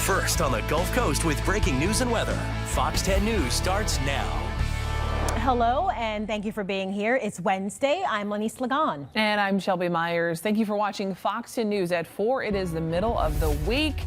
first on the Gulf Coast with breaking news and weather. Fox 10 News starts now. Hello, and thank you for being here. It's Wednesday. I'm Lenny Slagan. And I'm Shelby Myers. Thank you for watching Fox 10 News at 4. It is the middle of the week,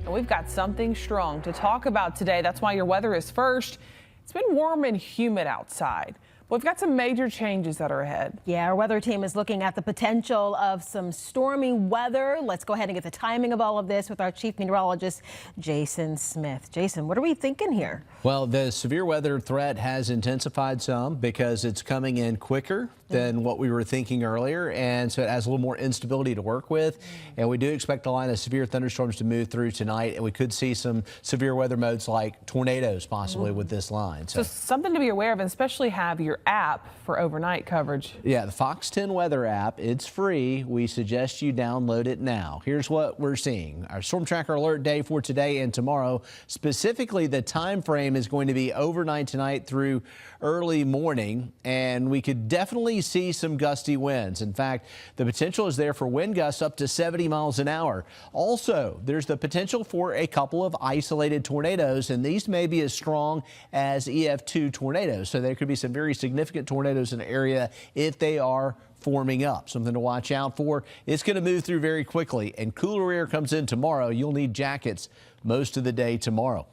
and we've got something strong to talk about today. That's why your weather is first. It's been warm and humid outside. We've got some major changes that are ahead. Yeah, our weather team is looking at the potential of some stormy weather. Let's go ahead and get the timing of all of this with our chief meteorologist, Jason Smith. Jason, what are we thinking here? Well, the severe weather threat has intensified some because it's coming in quicker than what we were thinking earlier, and so it has a little more instability to work with. And we do expect a line of severe thunderstorms to move through tonight, and we could see some severe weather modes like tornadoes possibly with this line. So something to be aware of, and especially have your app for overnight coverage. Yeah, the Fox 10 weather app, it's free. We suggest you download it now. Here's what we're seeing. Our storm tracker alert day for today and tomorrow. Specifically, the time frame is going to be overnight tonight through early morning, and we could definitely see some gusty winds. In fact, the potential is there for wind gusts up to 70 miles an hour. Also, there's the potential for a couple of isolated tornadoes, and these may be as strong as EF2 tornadoes. So there could be some very significant tornadoes in the area if they are forming up. Something to watch out for. It's going to move through very quickly, and cooler air comes in tomorrow. You'll need jackets most of the day tomorrow.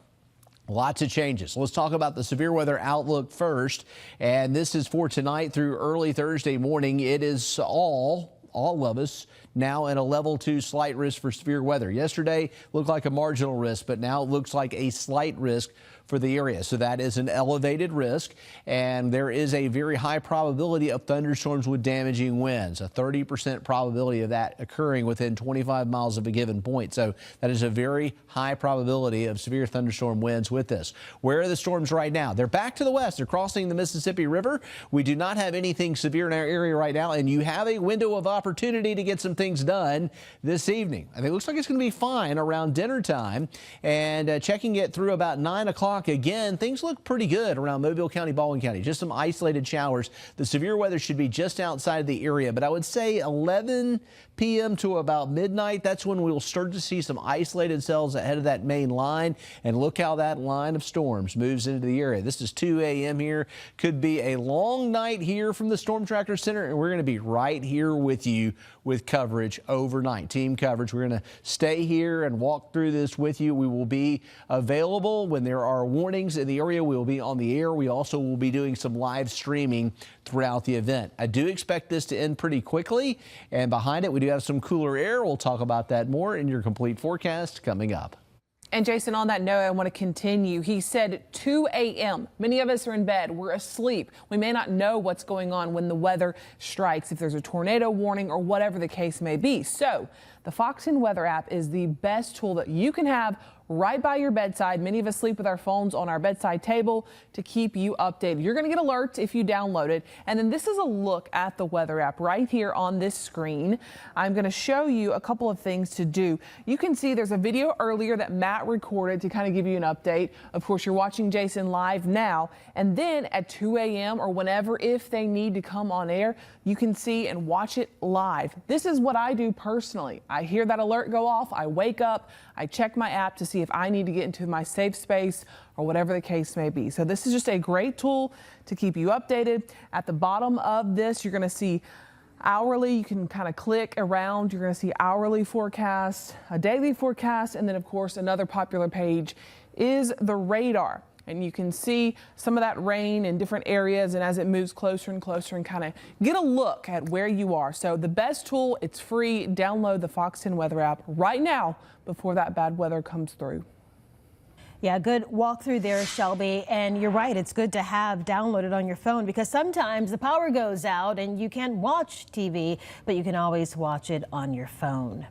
Lots of changes. Let's talk about the severe weather outlook first. And this is for tonight through early Thursday morning. It is all of us now in a level 2 slight risk for severe weather. Yesterday looked like a marginal risk, but now it looks like a slight risk for the area. So that is an elevated risk, and there is a very high probability of thunderstorms with damaging winds, a 30% probability of that occurring within 25 miles of a given point. So that is a very high probability of severe thunderstorm winds with this. Where are the storms right now? They're back to the west. They're crossing the Mississippi River. We do not have anything severe in our area right now, and you have a window of opportunity to get some things done this evening. I think it looks like it's going to be fine around dinner time, and checking it through about 9 o'clock. Again, things look pretty good around Mobile County, Baldwin County. Just some isolated showers. The severe weather should be just outside of the area, but I would say 11 p.m. to about midnight. That's when we'll start to see some isolated cells ahead of that main line. And look how that line of storms moves into the area. This is 2 a.m. here. Could be a long night here from the Storm Tracker Center, and we're going to be right here with you with coverage overnight. Team coverage. We're going to stay here and walk through this with you. We will be available when there are warnings in the area. We will be on the air. We also will be doing some live streaming throughout the event. I do expect this to end pretty quickly, and behind it we do have some cooler air. We'll talk about that more in your complete forecast coming up. And Jason, on that note, I want to continue. He said 2 a.m. Many of us are in bed. We're asleep. We may not know what's going on when the weather strikes, if there's a tornado warning or whatever the case may be. So the Fox 10 weather app is the best tool that you can have right by your bedside. Many of us sleep with our phones on our bedside table to keep you updated. You're going to get alerts if you download it. And then this is a look at the weather app right here on this screen. I'm going to show you a couple of things to do. You can see there's a video earlier that Matt recorded to kind of give you an update. Of course, you're watching Jason live now. And then at 2 a.m. or whenever, if they need to come on air, you can see and watch it live. This is what I do personally. I hear that alert go off. I wake up. I check my app to see if I need to get into my safe space or whatever the case may be. So this is just a great tool to keep you updated. At the bottom of this, you're going to see hourly. You can kind of click around. You're going to see hourly forecast, a daily forecast, and then of course another popular page is the radar. And you can see some of that rain in different areas, and as it moves closer and closer, and kind of get a look at where you are. So the best tool, it's free. Download the Fox 10 weather app right now before that bad weather comes through. Yeah, good walkthrough there, Shelby. And you're right, it's good to have downloaded on your phone because sometimes the power goes out and you can't watch TV, but you can always watch it on your phone.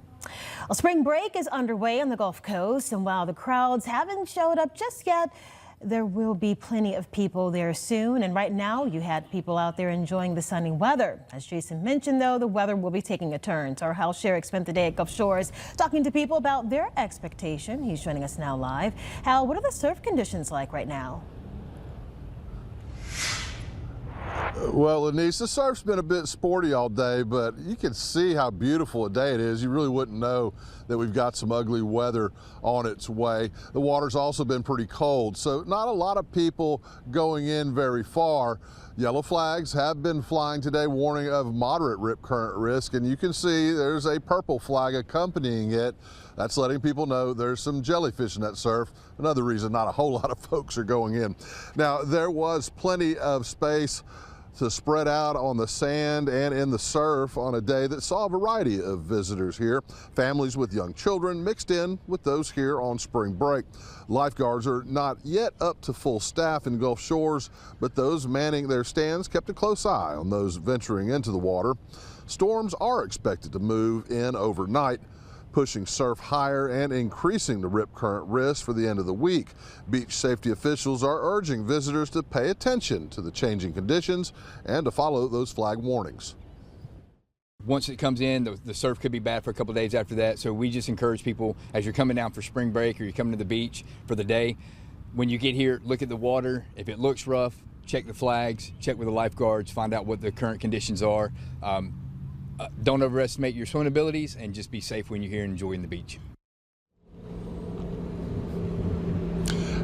Well, spring break is underway on the Gulf Coast, and while the crowds haven't showed up just yet, there will be plenty of people there soon. And right now you had people out there enjoying the sunny weather. As Jason mentioned, though, the weather will be taking a turn. So our Hal Sherrick spent the day at Gulf Shores talking to people about their expectation. He's joining us now live. Hal, what are the surf conditions like right now? Well, Lenise, the surf's been a bit sporty all day, but you can see how beautiful a day it is. You really wouldn't know that we've got some ugly weather on its way. The water's also been pretty cold, so not a lot of people going in very far. Yellow flags have been flying today, warning of moderate rip current risk, and you can see there's a purple flag accompanying it. That's letting people know there's some jellyfish in that surf. Another reason not a whole lot of folks are going in. Now, there was plenty of space to spread out on the sand and in the surf on a day that saw a variety of visitors here. Families with young children mixed in with those here on spring break. Lifeguards are not yet up to full staff in Gulf Shores, but those manning their stands kept a close eye on those venturing into the water. Storms are expected to move in overnight, pushing surf higher and increasing the rip current risk for the end of the week. Beach safety officials are urging visitors to pay attention to the changing conditions and to follow those flag warnings. Once it comes in, the surf could be bad for a couple of days after that. So we just encourage people, as you're coming down for spring break or you're coming to the beach for the day, when you get here, look at the water. If it looks rough, check the flags, check with the lifeguards, find out what the current conditions are. Don't overestimate your swimming abilities, and just be safe when you're here enjoying the beach.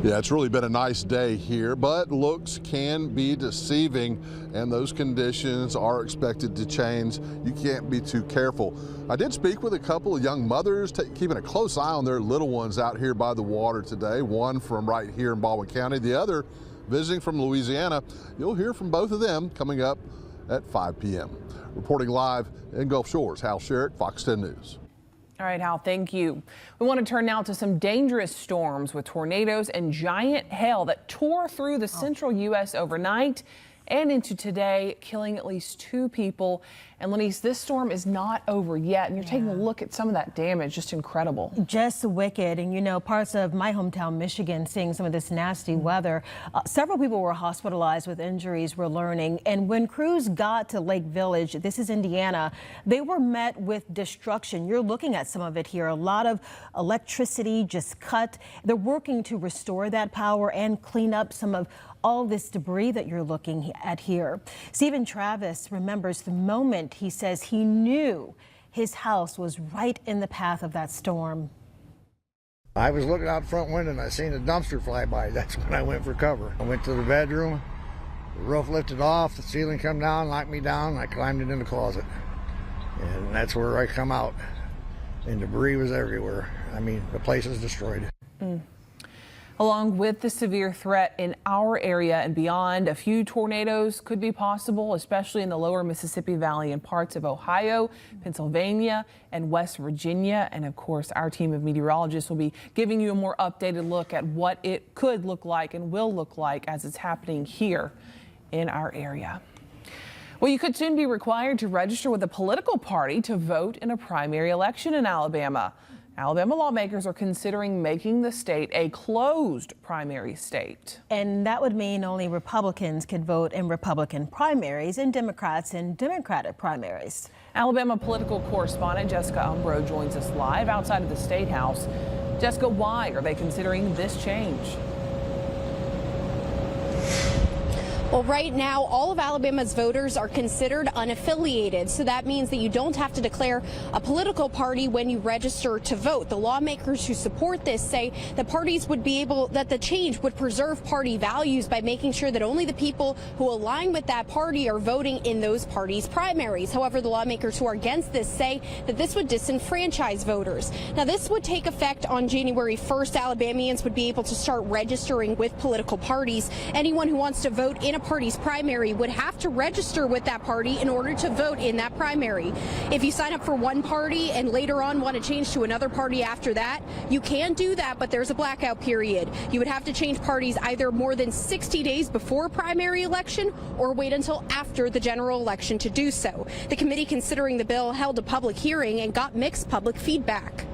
Yeah, it's really been a nice day here, but looks can be deceiving, and those conditions are expected to change. You can't be too careful. I did speak with a couple of young mothers keeping a close eye on their little ones out here by the water today. One from right here in Baldwin County, the other visiting from Louisiana. You'll hear from both of them coming up at 5 p.m. Reporting live in Gulf Shores, Hal Sherrick, Fox 10 News. All right, Hal, thank you. We want to turn now to some dangerous storms with tornadoes and giant hail that tore through the central U.S. overnight and into today, killing at least 2 people. And Lenise, this storm is not over yet, and you're taking a look at some of that damage. Just incredible. Just wicked. And you know, parts of my hometown, Michigan, seeing some of this nasty weather. Several people were hospitalized with injuries, we're learning. And when crews got to Lake Village, this is Indiana, they were met with destruction. You're looking at some of it here. A lot of electricity just cut. They're working to restore that power and clean up some of all this debris that you're looking at here. Stephen Travis remembers the moment he says he knew his house was right in the path of that storm. I was looking out the front window and I seen a dumpster fly by. That's when I went for cover. I went to the bedroom, the roof lifted off, the ceiling come down, knocked me down, and I climbed into the closet. And that's where I come out. And debris was everywhere. I mean, the place is destroyed. Along with the severe threat in our area and beyond, a few tornadoes could be possible, especially in the lower Mississippi Valley and parts of Ohio, Pennsylvania, and West Virginia. And of course, our team of meteorologists will be giving you a more updated look at what it could look like and will look like as it's happening here in our area. Well, you could soon be required to register with a political party to vote in a primary election in Alabama. Alabama lawmakers are considering making the state a closed primary state. And that would mean only Republicans could vote in Republican primaries and Democrats in Democratic primaries. Alabama political correspondent Jessica Umbro joins us live outside of the State House. Jessica, why are they considering this change? Well, right now, all of Alabama's voters are considered unaffiliated. So that means that you don't have to declare a political party when you register to vote. The lawmakers who support this say that parties would be able, that the change would preserve party values by making sure that only the people who align with that party are voting in those parties' primaries. However, the lawmakers who are against this say that this would disenfranchise voters. Now, this would take effect on January 1st. Alabamians would be able to start registering with political parties. Anyone who wants to vote in a party's primary would have to register with that party in order to vote in that primary. If you sign up for one party and later on want to change to another party after that, you can do that, but there's a blackout period. You would have to change parties either more than 60 days before primary election or wait until after the general election to do so. The committee considering the bill held a public hearing and got mixed public feedback.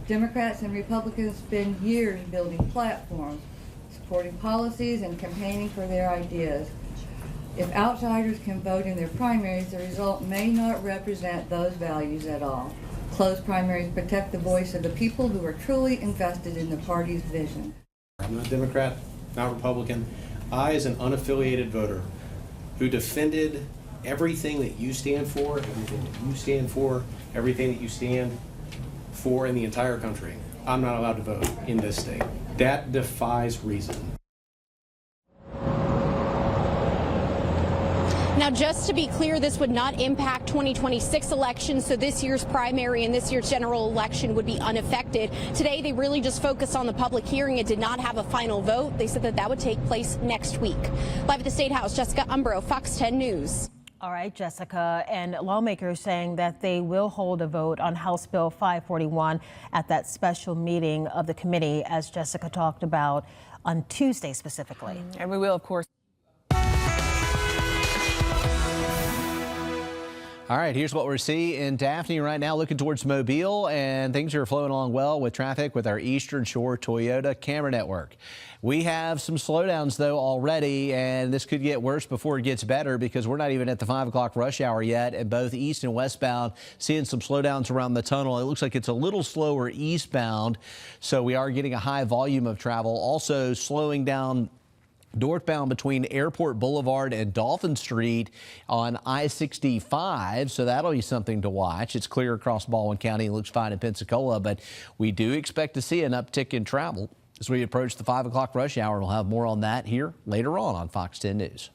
Democrats and Republicans spend years building platforms, supporting policies and campaigning for their ideas. If outsiders can vote in their primaries, the result may not represent those values at all. Closed primaries protect the voice of the people who are truly invested in the party's vision. I'm not Democrat, not Republican. I, as an unaffiliated voter, who defended everything that you stand for, everything that you stand for, everything that you stand for in the entire country. I'm not allowed to vote in this state. That defies reason. Now, just to be clear, this would not impact 2026 elections, so this year's primary and this year's general election would be unaffected. Today, they really just focused on the public hearing. It did not have a final vote. They said that that would take place next week. Live at the State House, Jessica Umbro, Fox 10 News. All right, Jessica, and lawmakers saying that they will hold a vote on House Bill 541 at that special meeting of the committee, as Jessica talked about on Tuesday specifically. And we will, of course. All right, here's what we're seeing in Daphne right now, looking towards Mobile, and things are flowing along well with traffic with our Eastern Shore Toyota camera network. We have some slowdowns, though, already, and this could get worse before it gets better because we're not even at the 5 o'clock rush hour yet, and both east and westbound seeing some slowdowns around the tunnel. It looks like it's a little slower eastbound, so we are getting a high volume of travel. Also slowing down northbound between Airport Boulevard and Dolphin Street on I-65, so that'll be something to watch. It's clear across Baldwin County. It looks fine in Pensacola, but we do expect to see an uptick in travel as we approach the 5 o'clock rush hour. We'll have more on that here later on Fox 10 News.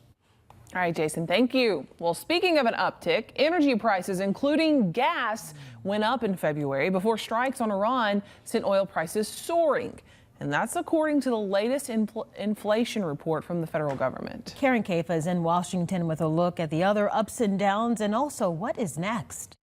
All right, Jason, thank you. Well, speaking of an uptick, energy prices, including gas, went up in February before strikes on Iran sent oil prices soaring. And that's according to the latest inflation report from the federal government. Karen Kaifa is in Washington with a look at the other ups and downs and also what is next.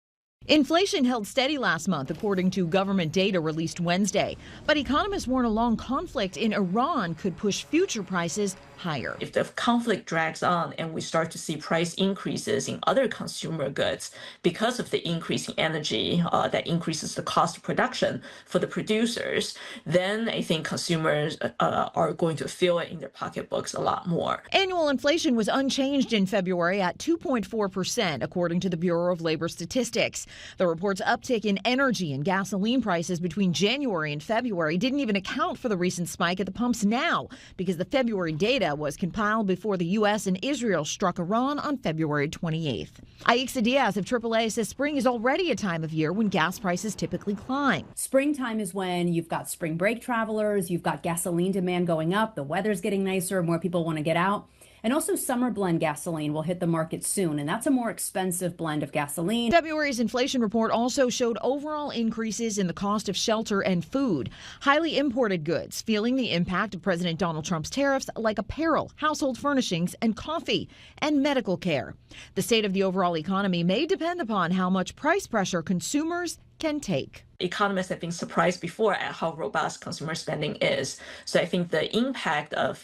Inflation held steady last month, according to government data released Wednesday. But economists warn a long conflict in Iran could push future prices higher. If the conflict drags on and we start to see price increases in other consumer goods because of the increase in energy that increases the cost of production for the producers, then I think consumers are going to feel it in their pocketbooks a lot more. Annual inflation was unchanged in February at 2.4%, according to the Bureau of Labor Statistics. The report's uptick in energy and gasoline prices between January and February didn't even account for the recent spike at the pumps now, because the February data was compiled before the U.S. and Israel struck Iran on February 28th. Aixa Diaz of AAA says spring is already a time of year when gas prices typically climb. Springtime is when you've got spring break travelers, you've got gasoline demand going up, the weather's getting nicer, more people want to get out. And also summer blend gasoline will hit the market soon, and that's a more expensive blend of gasoline. February's inflation report also showed overall increases in the cost of shelter and food. Highly imported goods feeling the impact of President Donald Trump's tariffs, like apparel, household furnishings, and coffee, and medical care. The state of the overall economy may depend upon how much price pressure consumers can take. Economists have been surprised before at how robust consumer spending is. So I think the impact of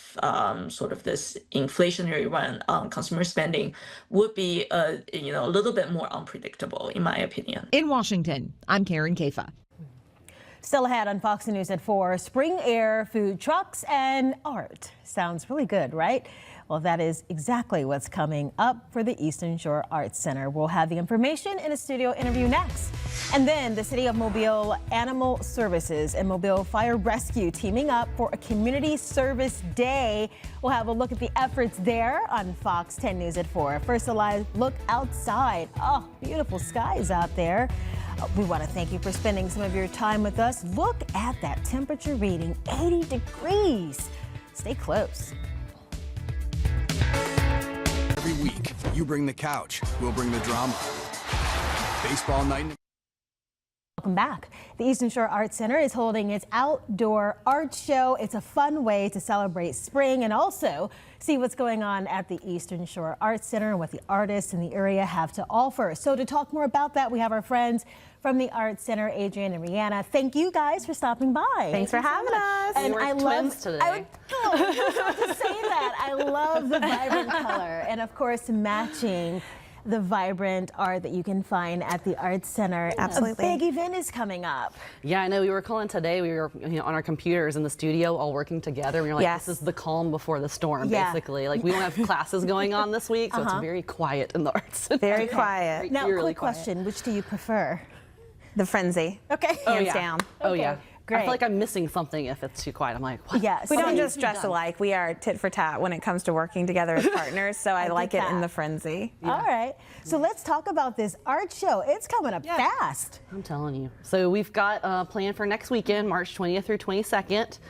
sort of this inflationary run on consumer spending would be a little bit more unpredictable, in my opinion. In Washington, I'm Karen Kaifa. Still ahead on Fox News at 4, spring air, food trucks, and art. Sounds really good, right? Well, that is exactly what's coming up for the Eastern Shore Arts Center. We'll have the information in a studio interview next. And then the City of Mobile Animal Services and Mobile Fire Rescue teaming up for a community service day. We'll have a look at the efforts there on Fox 10 News at 4. First, a live look outside. Oh, beautiful skies out there. We want to thank you for spending some of your time with us. Look at that temperature reading, 80 degrees. Stay close. Every week, you bring the couch, we'll bring the drama. Baseball night. Welcome back. The Eastern Shore Arts Center is holding its outdoor art show. It's a fun way to celebrate spring and also see what's going on at the Eastern Shore Arts Center and what the artists in the area have to offer. So to talk more about that, we have our friends from the Arts Center, Adrienne and Rihanna. Thank you guys for stopping by. Thanks for having us. And I love today. I was about to say that. I love the vibrant color and of course matching the vibrant art that you can find at the Arts Center. Absolutely. A big event is coming up. Yeah, I know. We were calling today. We were on our computers in the studio all working together. We were like, Yes. this is the calm before the storm, Yeah. basically. Like, we don't have classes going on this week, so it's very quiet in the Arts Center. Very quiet. Now, Really quick question, which do you prefer? The Frenzy. Okay. Oh, Hands yeah. down. Oh, yeah. Great. I feel like I'm missing something if it's too quiet. I'm like, what? Yes. We don't Okay. just dress alike. We are tit for tat when it comes to working together as partners. So I like it in the frenzy. All right. So let's talk about this art show. It's coming up fast. I'm telling you. So we've got a plan for next weekend, March 20th through 22nd.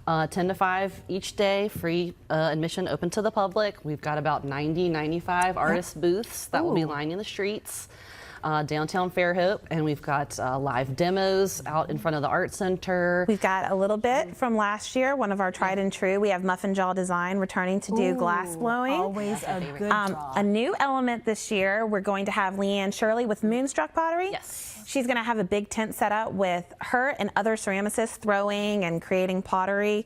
10 to 5 each day, free admission open to the public. We've got about 95 artist booths that will be lining the streets. Downtown Fairhope, and we've got live demos out in front of the Art Center. We've got a little bit from last year, one of our tried and true. We have Muffin Jaw Design returning to do glass blowing. Always a good draw. A new element this year, we're going to have Leanne Shirley with Moonstruck Pottery. Yes. She's going to have a big tent set up with her and other ceramicists throwing and creating pottery.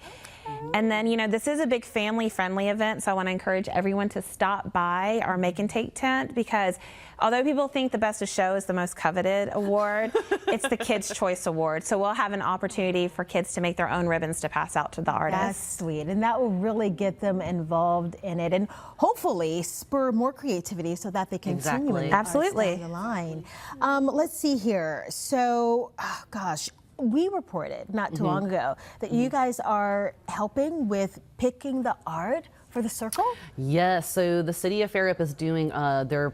And then, you know, this is a big family-friendly event, so I want to encourage everyone to stop by our Make and Take tent, because although people think the Best of Show is the most coveted award, it's the Kids' Choice Award. So we'll have an opportunity for kids to make their own ribbons to pass out to the artists. That's sweet, and that will really get them involved in it, and hopefully spur more creativity so that they continue in the arts Absolutely. down the line. Let's see here. So, gosh. We reported not too long ago that you guys are helping with picking the art for the circle? Yes, so the city of Fairhope is doing they're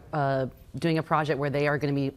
doing a project where they are going to be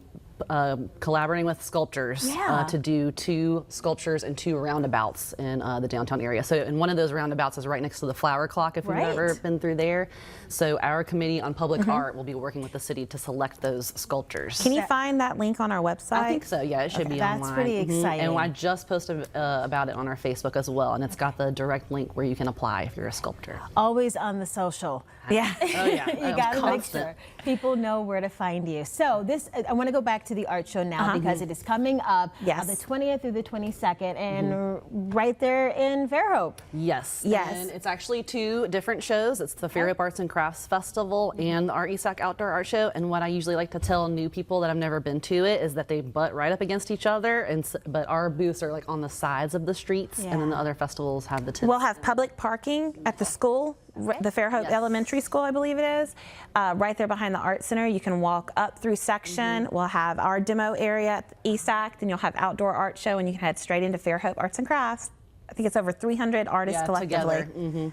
collaborating with sculptors to do 2 sculptures and 2 roundabouts in the downtown area. So, and one of those roundabouts is right next to the flower clock, if you've ever been through there. So our committee on public art will be working with the city to select those sculptures. Can you find that link on our website? I think so, yeah, it should be online. That's pretty exciting. And I just posted about it on our Facebook as well, and it's got the direct link where you can apply if you're a sculptor. Always on the social. Yeah. Oh yeah. You got to make sure people know where to find you. So this, I want to go back to the art show now because it is coming up the 20th through the 22nd, and right there in Fairhope. Yes. Yes. And it's actually 2 different shows. It's the Fairhope Arts and Crafts Festival and the Art ESAC Outdoor Art Show. And what I usually like to tell new people that have never been to it is that they butt right up against each other, and but our booths are like on the sides of the streets, and then the other festivals have the tents. We'll have public parking at the school, the Fairhope Elementary School, I believe it is, right there behind the Art Center. You can walk up through section. We'll have our demo area at ESAC, then you'll have outdoor art show, and you can head straight into Fairhope Arts and Crafts. I think it's over 300 artists collectively. Together.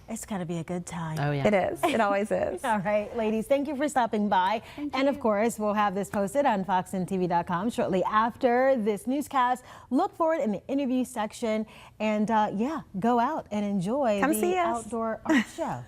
It's going to be a good time. Oh, yeah. It is. It always is. All right, ladies, thank you for stopping by. And of course, we'll have this posted on foxntv.com shortly after this newscast. Look for it in the interview section. And yeah, go out and enjoy the outdoor art show.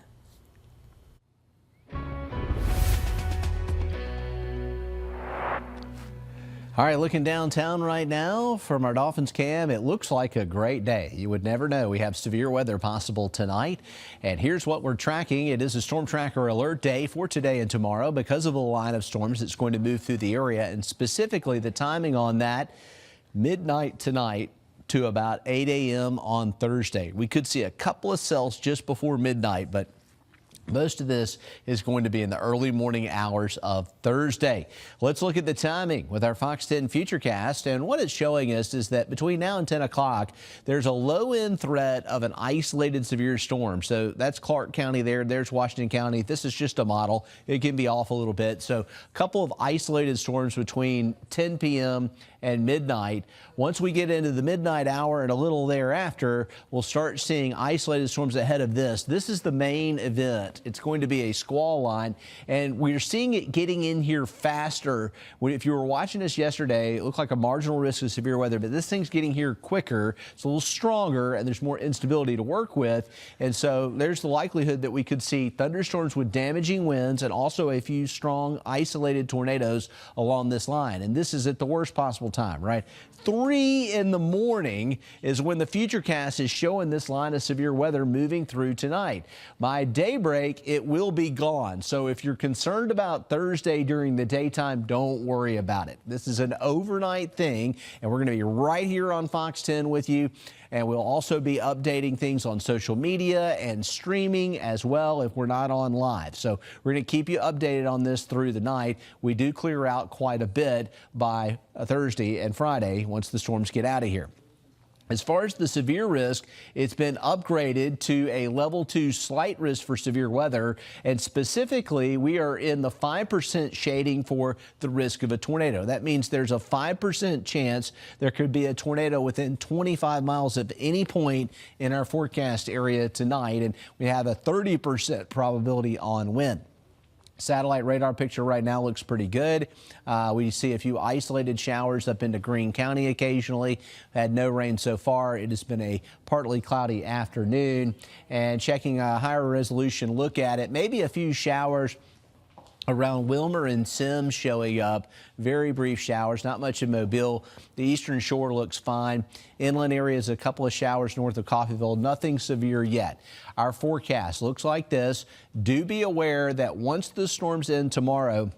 All right, looking downtown right now from our Dolphins cam, it looks like a great day. You would never know. We have severe weather possible tonight. And here's what we're tracking. It is a storm tracker alert day for today and tomorrow because of the line of storms that's going to move through the area, and specifically the timing on that, midnight tonight to about 8 a.m. on Thursday. We could see a couple of cells just before midnight, but most of this is going to be in the early morning hours of Thursday. Let's look at the timing with our Fox 10 Futurecast. And what it's showing us is that between now and 10 o'clock, there's a low-end threat of an isolated severe storm. So that's Clark County there. There's Washington County. This is just a model. It can be off a little bit. So a couple of isolated storms between 10 p.m. and midnight. Once we get into the midnight hour and a little thereafter, we'll start seeing isolated storms ahead of this. This is the main event. It's going to be a squall line, and we're seeing it getting in here faster. If you were watching us yesterday, it looked like a marginal risk of severe weather, but this thing's getting here quicker. It's a little stronger, and there's more instability to work with. And so there's the likelihood that we could see thunderstorms with damaging winds and also a few strong isolated tornadoes along this line. And this is at the worst possible time, right? 3 in the morning is when the Futurecast is showing this line of severe weather moving through tonight. By daybreak, it will be gone. So if you're concerned about Thursday during the daytime, don't worry about it. This is an overnight thing, and we're going to be right here on Fox 10 with you. And we'll also be updating things on social media and streaming as well if we're not on live. So we're going to keep you updated on this through the night. We do clear out quite a bit by Thursday and Friday once the storms get out of here. As far as the severe risk, it's been upgraded to a level 2 slight risk for severe weather. And specifically, we are in the 5% shading for the risk of a tornado. That means there's a 5% chance there could be a tornado within 25 miles of any point in our forecast area tonight. And we have a 30% probability on wind. Satellite radar picture right now looks pretty good. We see a few isolated showers up into Greene County occasionally. Had no rain so far. It has been a partly cloudy afternoon. And checking a higher resolution look at it, maybe a few showers around Wilmer and Sims showing up. Very brief showers, not much in Mobile. The eastern shore looks fine. Inland areas, a couple of showers north of Coffeyville, nothing severe yet. Our forecast looks like this. Do be aware that once the storms end tomorrow,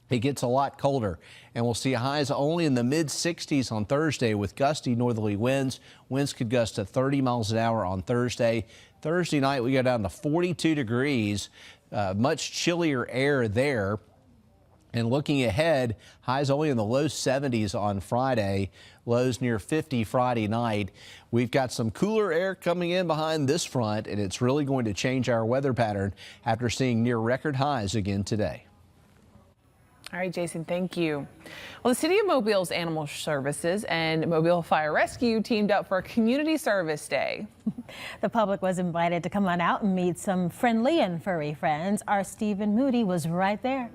it gets a lot colder, and we'll see highs only in the mid-60s on Thursday with gusty northerly winds. Winds could gust to 30 miles an hour on Thursday. Thursday night, we go down to 42 degrees. Much chillier air there. And looking ahead, highs only in the low 70s on Friday, lows near 50 Friday night. We've got some cooler air coming in behind this front, and it's really going to change our weather pattern after seeing near record highs again today. All right, Jason, thank you. Well, the City of Mobile's Animal Services and Mobile Fire Rescue teamed up for a community service day. The public was invited to come on out and meet some friendly and furry friends. Our Stephen Moody was right there.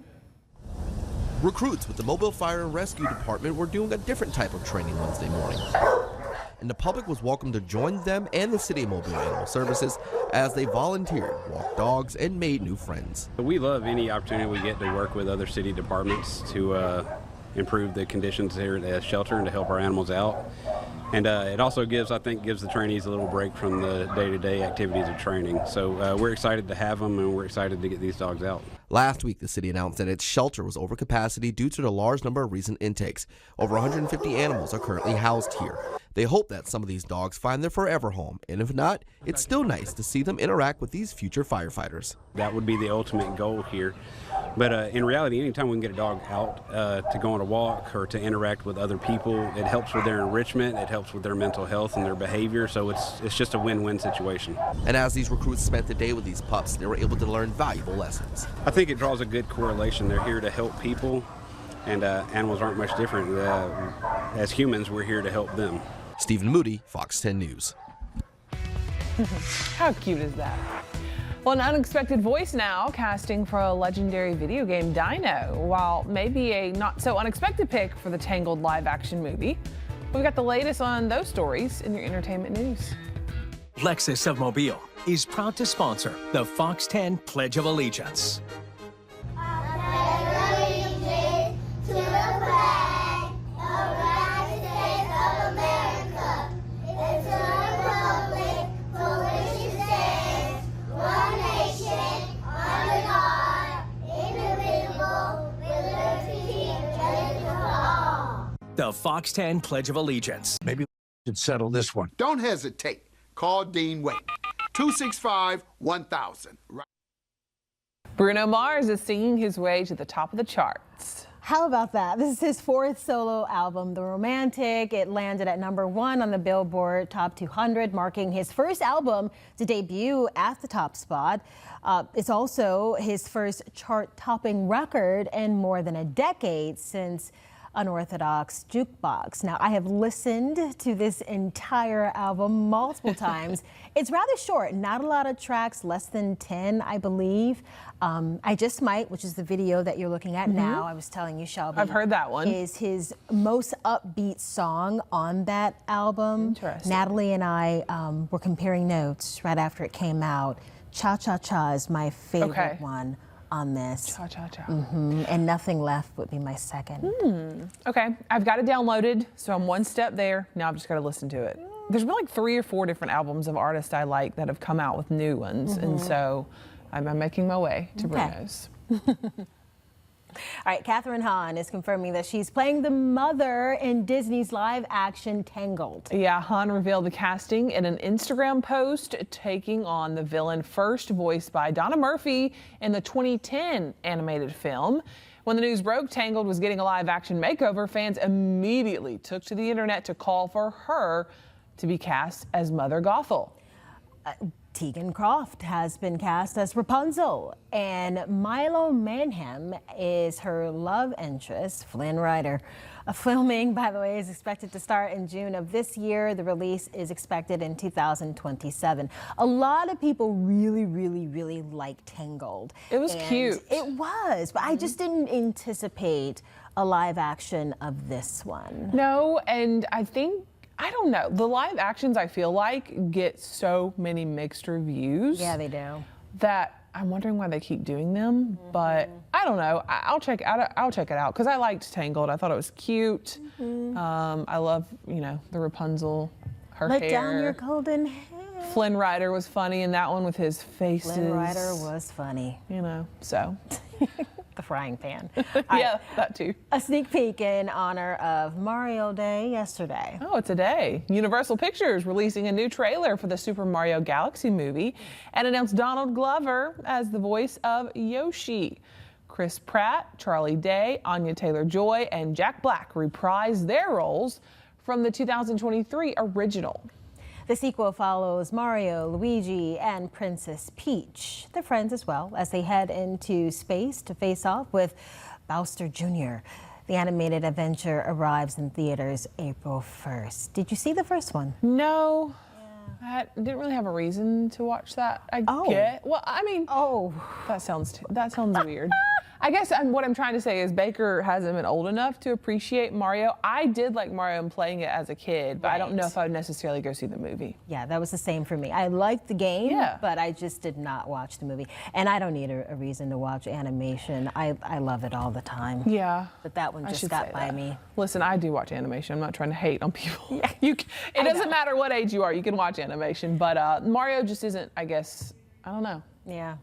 Recruits with the Mobile Fire and Rescue Department were doing a different type of training Wednesday morning. And the public was welcome to join them and the City of Mobile Animal Services as they volunteered, walked dogs, and made new friends. We love any opportunity we get to work with other city departments to improve the conditions here at the shelter and to help our animals out. And it also gives the trainees a little break from the day-to-day activities of training. So we're excited to have them, and we're excited to get these dogs out. Last week, the city announced that its shelter was over capacity due to the large number of recent intakes. Over 150 animals are currently housed here. They hope that some of these dogs find their forever home, and if not, it's still nice to see them interact with these future firefighters. That would be the ultimate goal here. But in reality, anytime we can get a dog out to go on a walk or to interact with other people, it helps with their enrichment, it helps with their mental health and their behavior, so it's just a win-win situation. And as these recruits spent the day with these pups, they were able to learn valuable lessons. I think it draws a good correlation. They're here to help people, and animals aren't much different. As humans, we're here to help them. Stephen Moody, Fox 10 News. How cute is that? Well, an unexpected voice now casting for a legendary video game, Dino. While maybe a not so unexpected pick for the Tangled live action movie, we've got the latest on those stories in your entertainment news. Lexus of Mobile is proud to sponsor the Fox 10 Pledge of Allegiance. The Fox 10 Pledge of Allegiance. Maybe we should settle this one. Don't hesitate. Call Dean Wade. 265-1000. Bruno Mars is singing his way to the top of the charts. How about that? This is his fourth solo album, The Romantic. It landed at #1 on the Billboard Top 200, marking his first album to debut at the top spot. It's also his first chart-topping record in more than a decade since Unorthodox Jukebox. Now, I have listened to this entire album multiple times. It's rather short, not a lot of tracks, less than 10, I believe. I Just Might, which is the video that you're looking at now, I was telling you, Shelby. I've heard that one. Is his most upbeat song on that album. Interesting. Natalie and I were comparing notes right after it came out. Cha Cha Cha is my favorite one on this. Cha Cha Cha. And Nothing Left would be my second. Okay, I've got it downloaded, so I'm one step there. Now I've just got to listen to it. There's been like 3 or 4 different albums of artists I like that have come out with new ones, and so I'm making my way to Bruno's. All right, Kathryn Hahn is confirming that she's playing the mother in Disney's live-action Tangled. Yeah, Hahn revealed the casting in an Instagram post, taking on the villain first voiced by Donna Murphy in the 2010 animated film. When the news broke Tangled was getting a live-action makeover, fans immediately took to the internet to call for her to be cast as Mother Gothel. Tegan Croft has been cast as Rapunzel, and Milo Manheim is her love interest, Flynn Rider. Filming, by the way, is expected to start in June of this year. The release is expected in 2027. A lot of people really liked Tangled. It was cute. It was, but I just didn't anticipate a live action of this one. No, and I don't know. The live actions, I feel like, get so many mixed reviews. Yeah, they do. That I'm wondering why they keep doing them, but I don't know. I'll check it out because I liked Tangled. I thought it was cute. I love, the Rapunzel, her hair. Let down your golden hair. Flynn Rider was funny in that one with his faces. Flynn Rider was funny. So. The frying pan. Yeah, that too. A sneak peek in honor of Mario Day yesterday. Oh, today. Universal Pictures releasing a new trailer for the Super Mario Galaxy movie and announced Donald Glover as the voice of Yoshi. Chris Pratt, Charlie Day, Anya Taylor-Joy, and Jack Black reprise their roles from the 2023 original. The sequel follows Mario, Luigi, and Princess Peach. They're friends as well as they head into space to face off with Bowser Jr. The animated adventure arrives in theaters April 1st. Did you see the first one? No. I didn't really have a reason to watch that. Well, I mean, that sounds weird. I guess what I'm trying to say is Baker hasn't been old enough to appreciate Mario. I did like Mario and playing it as a kid, but I don't know if I would necessarily go see the movie. Yeah, that was the same for me. I liked the game, but I just did not watch the movie. And I don't need a reason to watch animation. I love it all the time. Yeah. But that one just got by me. Listen, I do watch animation. I'm not trying to hate on people. It doesn't matter what age you are. You can watch animation. But Mario just isn't, I guess, I don't know. Yeah.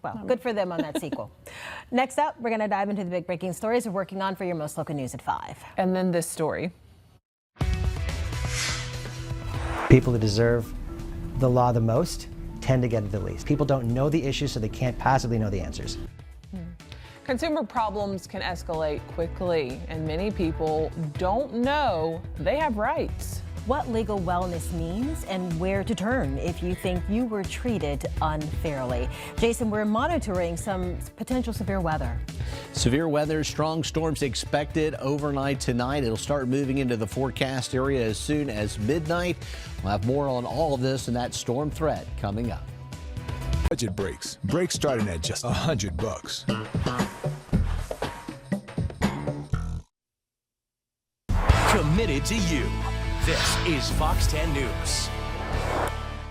Well, good for them on that sequel. Next up, we're going to dive into the big breaking stories we're working on for your most local news at 5. And then this story. People that deserve the law the most tend to get it the least. People don't know the issues, so they can't possibly know the answers. Consumer problems can escalate quickly, and many people don't know they have rights. What legal wellness means and where to turn if you think you were treated unfairly. Jason, we're monitoring some potential severe weather. Severe weather, strong storms expected overnight tonight. It'll start moving into the forecast area as soon as midnight. We'll have more on all of this and that storm threat coming up. Budget breaks. Breaks starting at just $100. Committed to you. This is Fox 10 News.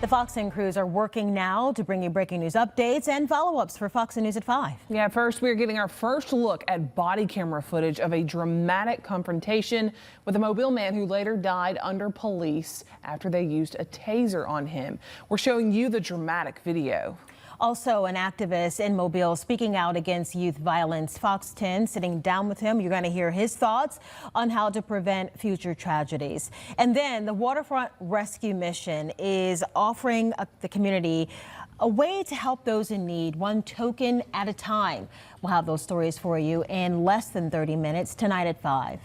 The Fox 10 crews are working now to bring you breaking news updates and follow-ups for Fox 10 News at 5. Yeah, first we're getting our first look at body camera footage of a dramatic confrontation with a Mobile man who later died under police after they used a taser on him. We're showing you the dramatic video. Also, an activist in Mobile speaking out against youth violence. Fox 10 sitting down with him. You're going to hear his thoughts on how to prevent future tragedies. And then the Waterfront Rescue Mission is offering the community a way to help those in need, one token at a time. We'll have those stories for you in less than 30 minutes tonight at 5.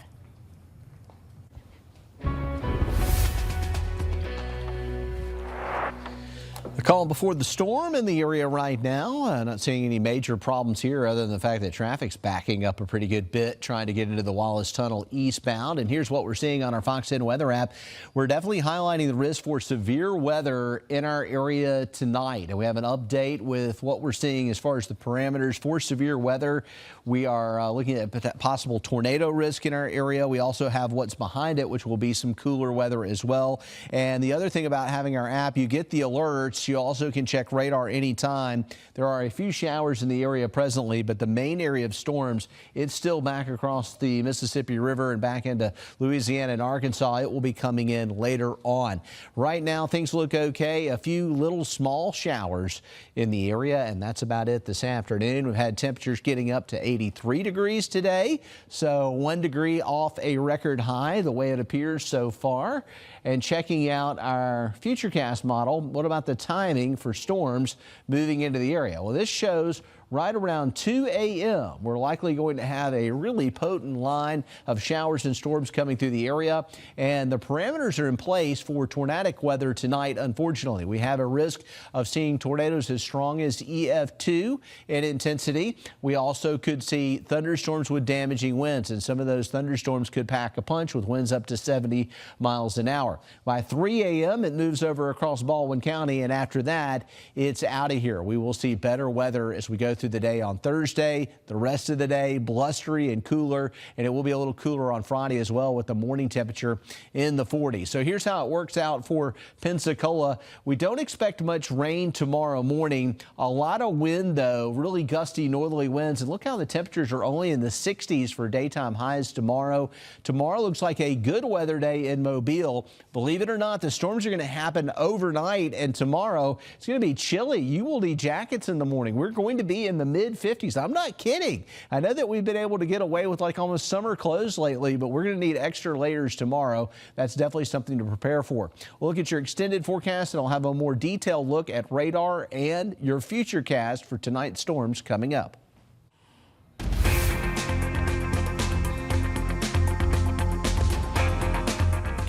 The calm before the storm in the area right now. Not seeing any major problems here other than the fact that traffic's backing up a pretty good bit trying to get into the Wallace Tunnel eastbound. And here's what we're seeing on our Fox 10 weather app. We're definitely highlighting the risk for severe weather in our area tonight. And we have an update with what we're seeing as far as the parameters for severe weather. We are looking at that possible tornado risk in our area. We also have what's behind it, which will be some cooler weather as well. And the other thing about having our app, you get the alerts. You also can check radar anytime. There are a few showers in the area presently, but the main area of storms, it's still back across the Mississippi River and back into Louisiana and Arkansas. It will be coming in later on. Right now, things look okay. A few little small showers in the area, and that's about it this afternoon. We've had temperatures getting up to 83 degrees today, so 1 degree off a record high, the way it appears so far. And checking out our Futurecast model, what about the timing for storms moving into the area? Well, this shows right around 2 a.m. We're likely going to have a really potent line of showers and storms coming through the area, and the parameters are in place for tornadic weather tonight. Unfortunately, we have a risk of seeing tornadoes as strong as EF2 in intensity. We also could see thunderstorms with damaging winds, and some of those thunderstorms could pack a punch with winds up to 70 miles an hour. By 3 a.m., it moves over across Baldwin County, and after that, it's out of here. We will see better weather as we go through the day on Thursday. The rest of the day, blustery and cooler, and it will be a little cooler on Friday as well, with the morning temperature in the 40s. So here's how it works out for Pensacola. We don't expect much rain tomorrow morning. A lot of wind, though, really gusty northerly winds. And look how the temperatures are only in the 60s for daytime highs tomorrow. Tomorrow looks like a good weather day in Mobile. Believe it or not, the storms are going to happen overnight, and tomorrow it's going to be chilly. You will need jackets in the morning. We're going to be in the mid-50s. I'm not kidding. I know that we've been able to get away with like almost summer clothes lately, but we're going to need extra layers tomorrow. That's definitely something to prepare for. We'll look at your extended forecast, and I'll have a more detailed look at radar and your future cast for tonight's storms coming up.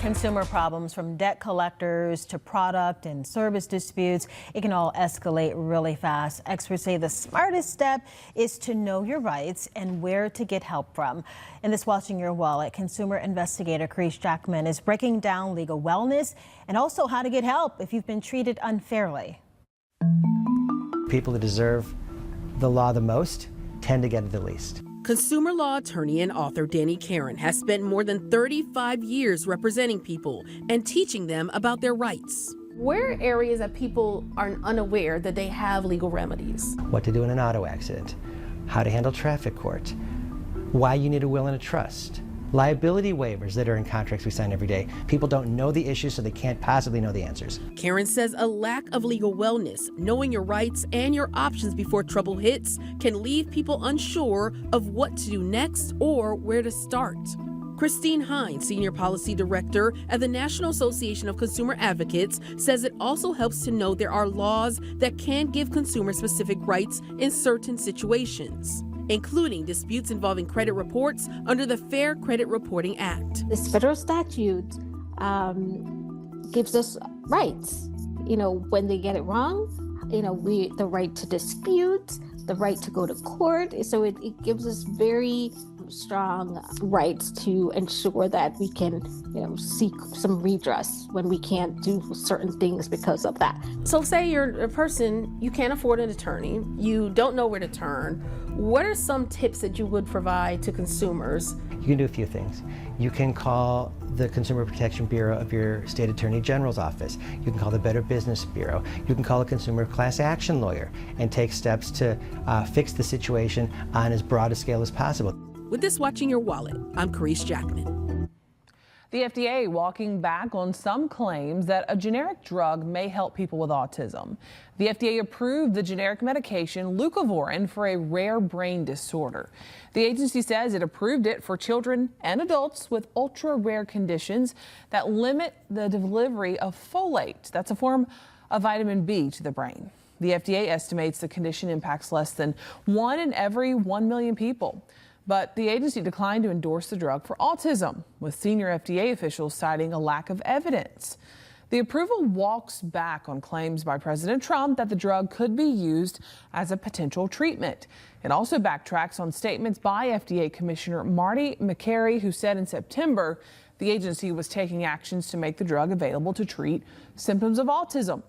Consumer problems, from debt collectors to product and service disputes, it can all escalate really fast. Experts say the smartest step is to know your rights and where to get help from. In this Watching Your Wallet, consumer investigator Carice Jackman is breaking down legal wellness and also how to get help if you've been treated unfairly. People that deserve the law the most tend to get it the least. Consumer law attorney and author Danny Karen has spent more than 35 years representing people and teaching them about their rights. Where are areas that people are unaware that they have legal remedies? What to do in an auto accident, how to handle traffic court, why you need a will and a trust, liability waivers that are in contracts we sign every day. People don't know the issues, so they can't possibly know the answers. Karen says a lack of legal wellness, knowing your rights and your options before trouble hits, can leave people unsure of what to do next or where to start. Christine Hines, Senior Policy Director at the National Association of Consumer Advocates, says it also helps to know there are laws that can give consumers specific rights in certain situations, including disputes involving credit reports under the Fair Credit Reporting Act. This federal statute gives us rights. You know, when they get it wrong, you know, the right to dispute, the right to go to court. So it gives us very strong rights to ensure that we can, you know, seek some redress when we can't do certain things because of that. So say you're a person, you can't afford an attorney, you don't know where to turn. What are some tips that you would provide to consumers? You can do a few things. You can call the Consumer Protection Bureau of your state attorney general's office. You can call the Better Business Bureau. You can call a consumer class action lawyer and take steps to fix the situation on as broad a scale as possible. With this Watching Your Wallet, I'm Carice Jackman. The FDA walking back on some claims that a generic drug may help people with autism. The FDA approved the generic medication leucovorin for a rare brain disorder. The agency says it approved it for children and adults with ultra-rare conditions that limit the delivery of folate. That's a form of vitamin B to the brain. The FDA estimates the condition impacts less than 1 in every 1 million people. But the agency declined to endorse the drug for autism, with senior FDA officials citing a lack of evidence. The approval walks back on claims by President Trump that the drug could be used as a potential treatment. It also backtracks on statements by FDA Commissioner Marty Makary, who said in September the agency was taking actions to make the drug available to treat symptoms of autism.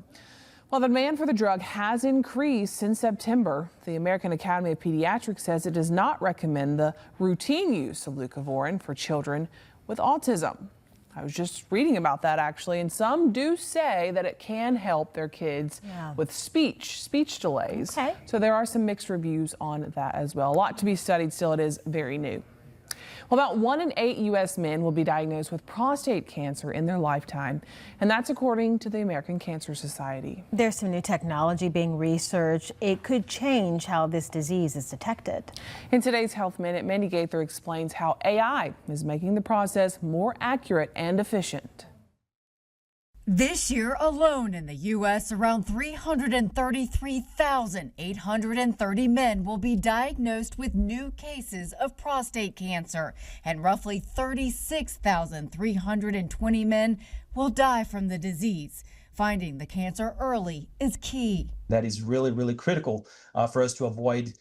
While the demand for the drug has increased since September, the American Academy of Pediatrics says it does not recommend the routine use of leucovorin for children with autism. I was just reading about that, actually, and some do say that it can help their kids with speech delays. Okay. So there are some mixed reviews on that as well. A lot to be studied still. It is very new. Well, about 1 in 8 U.S. men will be diagnosed with prostate cancer in their lifetime, and that's according to the American Cancer Society. There's some new technology being researched. It could change how this disease is detected. In today's Health Minute, Mandy Gaither explains how AI is making the process more accurate and efficient. This year alone in the U.S., around 333,830 men will be diagnosed with new cases of prostate cancer, and roughly 36,320 men will die from the disease. Finding the cancer early is key. That is really, really critical for us to avoid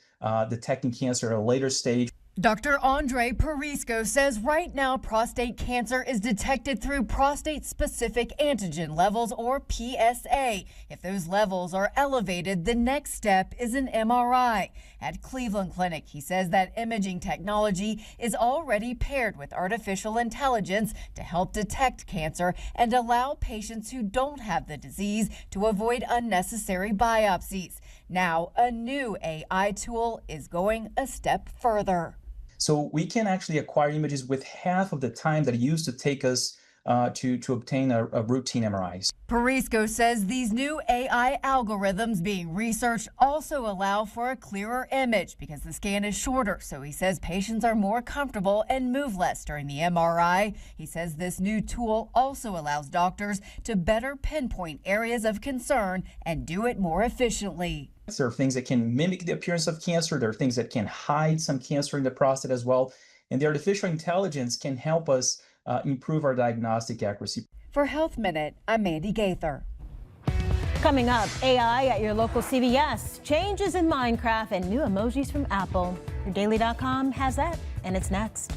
detecting cancer at a later stage. Dr. Andre Perisco says right now prostate cancer is detected through prostate-specific antigen levels, or PSA. If those levels are elevated, the next step is an MRI. At Cleveland Clinic, he says that imaging technology is already paired with artificial intelligence to help detect cancer and allow patients who don't have the disease to avoid unnecessary biopsies. Now, a new AI tool is going a step further. So we can actually acquire images with half of the time that it used to take us to obtain a routine MRI. Perisco says these new AI algorithms being researched also allow for a clearer image because the scan is shorter. So he says patients are more comfortable and move less during the MRI. He says this new tool also allows doctors to better pinpoint areas of concern and do it more efficiently. There are things that can mimic the appearance of cancer. There are things that can hide some cancer in the prostate as well. And the artificial intelligence can help us improve our diagnostic accuracy. For Health Minute, I'm Mandy Gaither. Coming up, AI at your local CVS, changes in Minecraft, and new emojis from Apple. YourDaily.com has that, and it's next.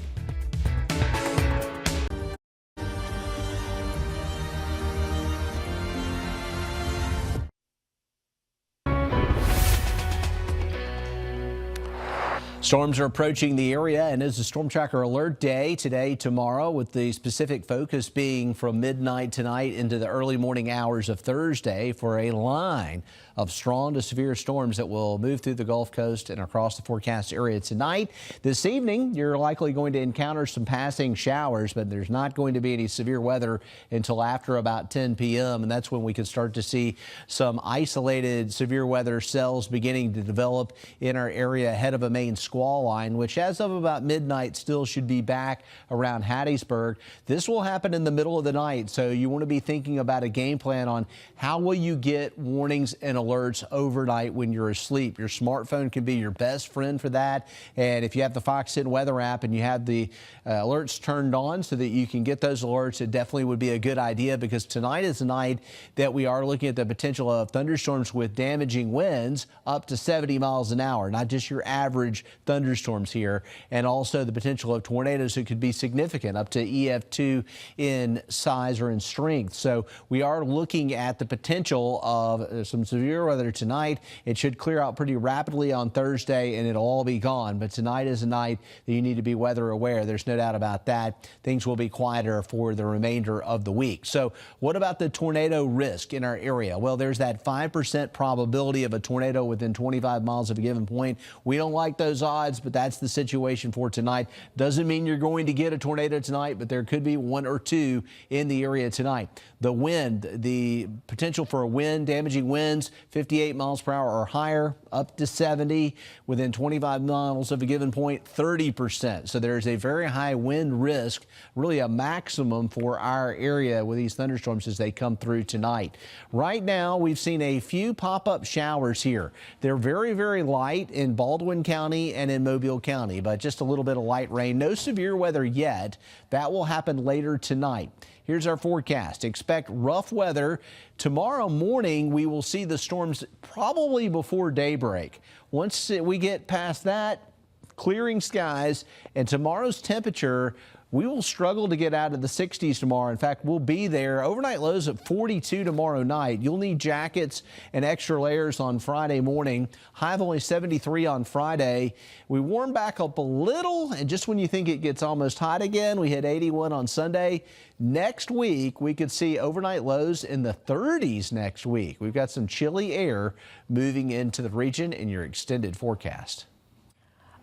Storms are approaching the area, and it's a Storm Tracker alert day today, tomorrow, with the specific focus being from midnight tonight into the early morning hours of Thursday for a line of strong to severe storms that will move through the Gulf Coast and across the forecast area tonight. This evening, you're likely going to encounter some passing showers, but there's not going to be any severe weather until after about 10 p.m. And that's when we can start to see some isolated severe weather cells beginning to develop in our area ahead of a main squall line, which as of about midnight still should be back around Hattiesburg. This will happen in the middle of the night, so you want to be thinking about a game plan on how will you get warnings and alerts overnight when you're asleep. Your smartphone can be your best friend for that, and if you have the Fox 10 weather app and you have the alerts turned on so that you can get those alerts, it definitely would be a good idea, because tonight is the night that we are looking at the potential of thunderstorms with damaging winds up to 70 miles an hour, not just your average thunderstorms here, and also the potential of tornadoes that could be significant, up to EF2 in size or in strength. So we are looking at the potential of some severe weather tonight. It should clear out pretty rapidly on Thursday and it'll all be gone. But tonight is a night that you need to be weather aware. There's no doubt about that. Things will be quieter for the remainder of the week. So what about the tornado risk in our area? Well, there's that 5% probability of a tornado within 25 miles of a given point. We don't like those odds, but that's the situation for tonight. Doesn't mean you're going to get a tornado tonight, but there could be one or two in the area tonight. The wind, the potential for a wind, damaging winds, 58 miles per hour or higher, up to 70. Within 25 miles of a given point, 30%. So there's a very high wind risk, really a maximum for our area with these thunderstorms as they come through tonight. Right now, we've seen a few pop-up showers here. They're very, very light in Baldwin County and in Mobile County, but just a little bit of light rain. No severe weather yet. That will happen later tonight. Here's our forecast. Expect rough weather. Tomorrow morning, we will see the storms probably before daybreak. Once we get past that, clearing skies, and tomorrow's temperature, we will struggle to get out of the 60s tomorrow. In fact, we'll be there. Overnight lows at 42 tomorrow night. You'll need jackets and extra layers on Friday morning. High of only 73 on Friday. We warm back up a little, and just when you think it gets almost hot again, we hit 81 on Sunday. Next week, we could see overnight lows in the 30s next week. We've got some chilly air moving into the region in your extended forecast.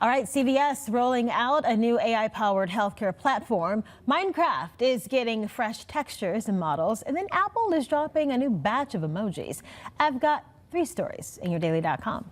All right, CVS rolling out a new AI-powered healthcare platform. Minecraft is getting fresh textures and models, and then Apple is dropping a new batch of emojis. I've got 3 stories in YourDaily.com.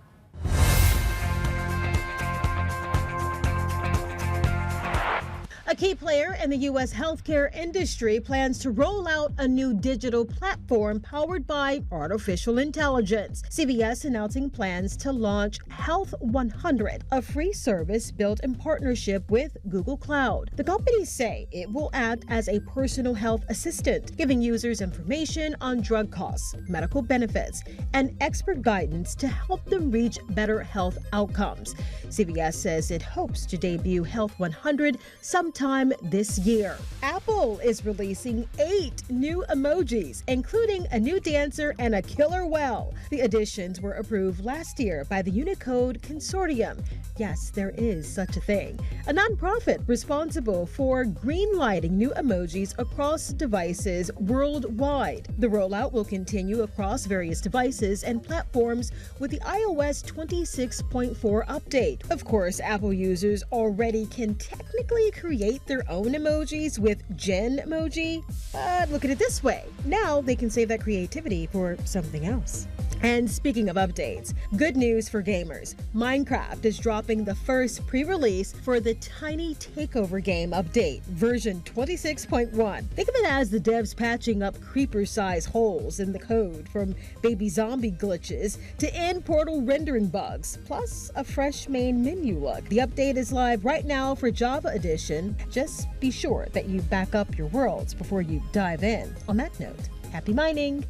A A key player in the U.S. healthcare industry plans to roll out a new digital platform powered by artificial intelligence. CVS announcing plans to launch Health 100, a free service built in partnership with Google Cloud. The companies say it will act as a personal health assistant, giving users information on drug costs, medical benefits, and expert guidance to help them reach better health outcomes. CVS says it hopes to debut Health 100 sometime this year. Apple is releasing 8 new emojis, including a new dancer and a killer whale. The additions were approved last year by the Unicode Consortium. Yes, there is such a thing. A nonprofit responsible for greenlighting new emojis across devices worldwide. The rollout will continue across various devices and platforms with the iOS 26.4 update. Of course, Apple users already can technically create their own emojis with Genmoji. But look at it this way. Now they can save that creativity for something else. And speaking of updates, good news for gamers. Minecraft is dropping the first pre-release for the Tiny Takeover game update, version 26.1. Think of it as the devs patching up creeper-sized holes in the code, from baby zombie glitches to end portal rendering bugs, plus a fresh main menu look. The update is live right now for Java Edition. Just be sure that you back up your worlds before you dive in. On that note, happy mining!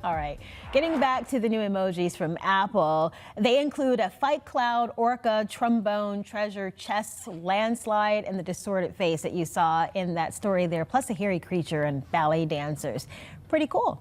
All right, getting back to the new emojis from Apple, they include a fight cloud, orca, trombone, treasure, chest, landslide, and the distorted face that you saw in that story there, plus a hairy creature and ballet dancers. Pretty cool.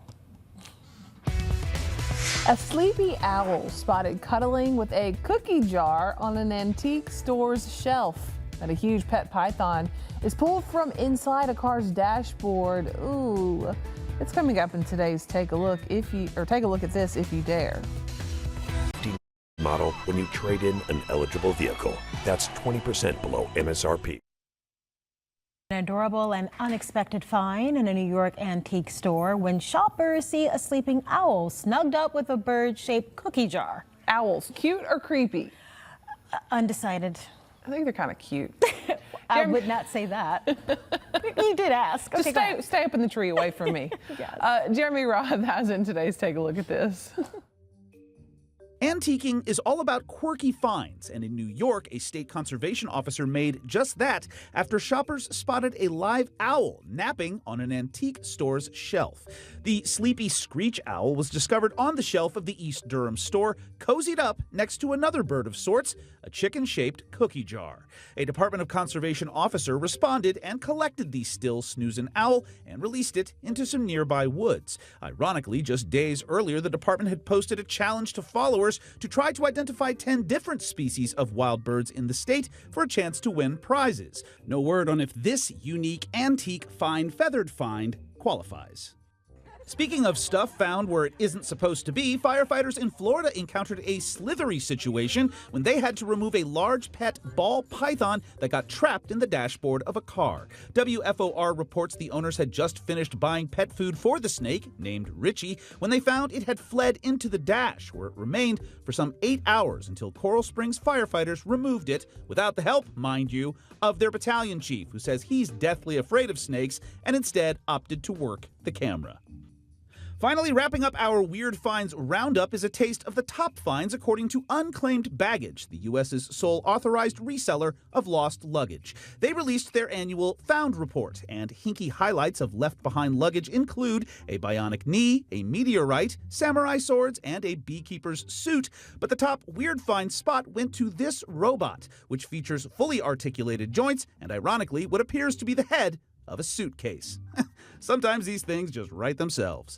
A sleepy owl spotted cuddling with a cookie jar on an antique store's shelf. And a huge pet python is pulled from inside a car's dashboard. Ooh. It's coming up in today's Take a Look at this if you dare. Model when you trade in an eligible vehicle. That's 20% below MSRP. An adorable and unexpected find in a New York antique store when shoppers see a sleeping owl snugged up with a bird-shaped cookie jar. Owls, cute or creepy? Undecided. I think they're kind of cute. I would not say that. You did ask. Just stay up in the tree away from me. Yes. Jeremy Roth has in today's Take a Look at this. Antiquing is all about quirky finds, and in New York, a state conservation officer made just that after shoppers spotted a live owl napping on an antique store's shelf. The sleepy screech owl was discovered on the shelf of the East Durham store, cozied up next to another bird of sorts, a chicken-shaped cookie jar. A Department of Conservation officer responded and collected the still snoozing owl and released it into some nearby woods. Ironically, just days earlier, the department had posted a challenge to followers to try to identify 10 different species of wild birds in the state for a chance to win prizes. No word on if this unique, antique, fine feathered find qualifies. Speaking of stuff found where it isn't supposed to be, firefighters in Florida encountered a slithery situation when they had to remove a large pet ball python that got trapped in the dashboard of a car. WFOR reports the owners had just finished buying pet food for the snake, named Richie, when they found it had fled into the dash, where it remained for some 8 hours until Coral Springs firefighters removed it, without the help, mind you, of their battalion chief, who says he's deathly afraid of snakes and instead opted to work the camera. Finally, wrapping up our Weird Finds Roundup is a taste of the top finds according to Unclaimed Baggage, the U.S.'s sole authorized reseller of lost luggage. They released their annual Found Report, and hinky highlights of left-behind luggage include a bionic knee, a meteorite, samurai swords, and a beekeeper's suit. But the top Weird Find spot went to this robot, which features fully articulated joints and, ironically, what appears to be the head of a suitcase. Sometimes these things just write themselves.